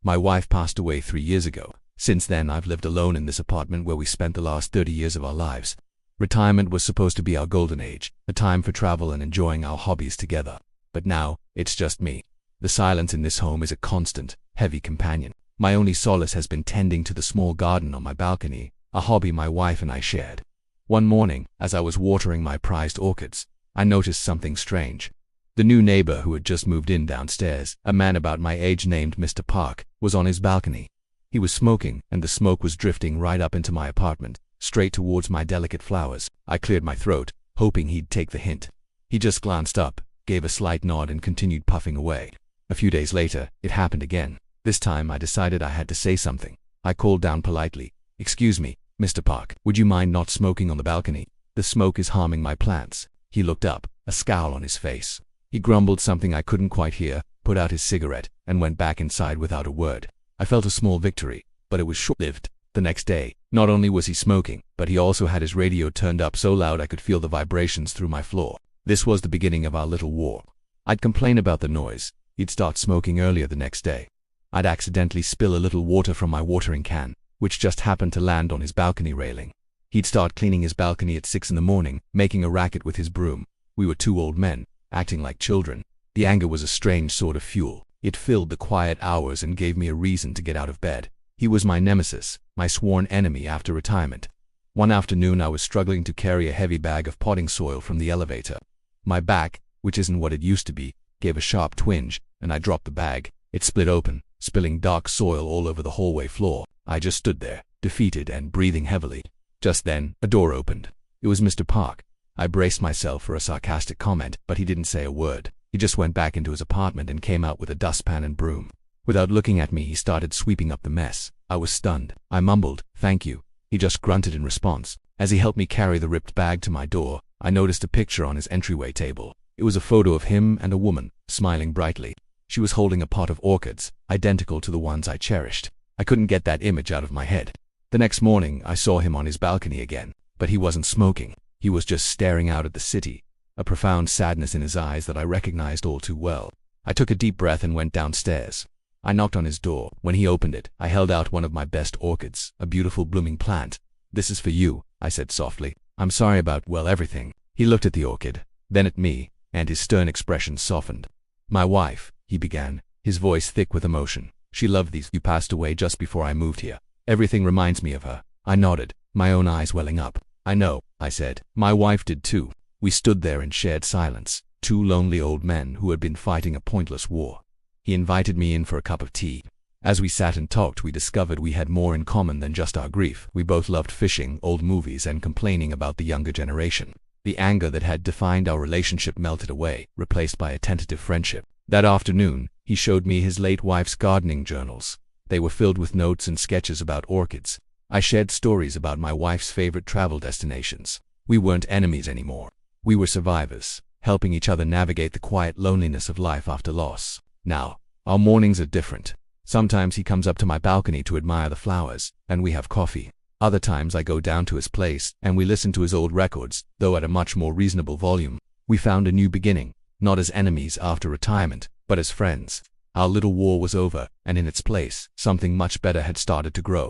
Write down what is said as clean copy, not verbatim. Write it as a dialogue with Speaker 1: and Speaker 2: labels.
Speaker 1: My wife passed away 3 years ago. Since then, I've lived alone in this apartment where we spent the last 30 years of our lives. Retirement was supposed to be our golden age, a time for travel and enjoying our hobbies together. But now, it's just me. The silence in this home is a constant, heavy companion. My only solace has been tending to the small garden on my balcony, a hobby my wife and I shared. One morning, as I was watering my prized orchids, I noticed something strange. The new neighbor who had just moved in downstairs, a man about my age named Mr. Park, was on his balcony. He was smoking, and the smoke was drifting right up into my apartment, straight towards my delicate flowers. I cleared my throat, hoping he'd take the hint. He just glanced up, gave a slight nod, and continued puffing away. A few days later, it happened again. This time I decided I had to say something. I called down politely, "Excuse me, Mr. Park, would you mind not smoking on the balcony? The smoke is harming my plants." He looked up, a scowl on his face. He grumbled something I couldn't quite hear, put out his cigarette, and went back inside without a word. I felt a small victory, but it was short-lived. The next day, not only was he smoking, but he also had his radio turned up so loud I could feel the vibrations through my floor. This was the beginning of our little war. I'd complain about the noise. He'd start smoking earlier the next day. I'd accidentally spill a little water from my watering can, which just happened to land on his balcony railing. He'd start cleaning his balcony at 6 in the morning, making a racket with his broom. We were two old men, acting like children. The anger was a strange sort of fuel. It filled the quiet hours and gave me a reason to get out of bed. He was my nemesis, my sworn enemy after retirement. One afternoon I was struggling to carry a heavy bag of potting soil from the elevator. My back, which isn't what it used to be, gave a sharp twinge, and I dropped the bag. It split open, spilling dark soil all over the hallway floor. I just stood there, defeated and breathing heavily. Just then, a door opened. It was Mr. Park. I braced myself for a sarcastic comment, but he didn't say a word. He just went back into his apartment and came out with a dustpan and broom. Without looking at me, he started sweeping up the mess. I was stunned. I mumbled, "Thank you." He just grunted in response. As he helped me carry the ripped bag to my door, I noticed a picture on his entryway table. It was a photo of him and a woman, smiling brightly. She was holding a pot of orchids, identical to the ones I cherished. I couldn't get that image out of my head. The next morning, I saw him on his balcony again, but he wasn't smoking. He was just staring out at the city, a profound sadness in his eyes that I recognized all too well. I took a deep breath and went downstairs. I knocked on his door. When he opened it, I held out one of my best orchids, a beautiful blooming plant. "This is for you," I said softly. "I'm sorry about, well, everything." He looked at the orchid, then at me, and his stern expression softened. "My wife," he began, his voice thick with emotion. "She loved these. You passed away just before I moved here. Everything reminds me of her." I nodded, my own eyes welling up. "I know," I said. "My wife did too." We stood there in shared silence, two lonely old men who had been fighting a pointless war. He invited me in for a cup of tea. As we sat and talked, we discovered we had more in common than just our grief. We both loved fishing, old movies, and complaining about the younger generation. The anger that had defined our relationship melted away, replaced by a tentative friendship. That afternoon, he showed me his late wife's gardening journals. They were filled with notes and sketches about orchids. I shared stories about my wife's favorite travel destinations. We weren't enemies anymore. We were survivors, helping each other navigate the quiet loneliness of life after loss. Now, our mornings are different. Sometimes he comes up to my balcony to admire the flowers, and we have coffee. Other times I go down to his place, and we listen to his old records, though at a much more reasonable volume. We found a new beginning, not as enemies after retirement, but as friends. Our little war was over, and in its place, something much better had started to grow.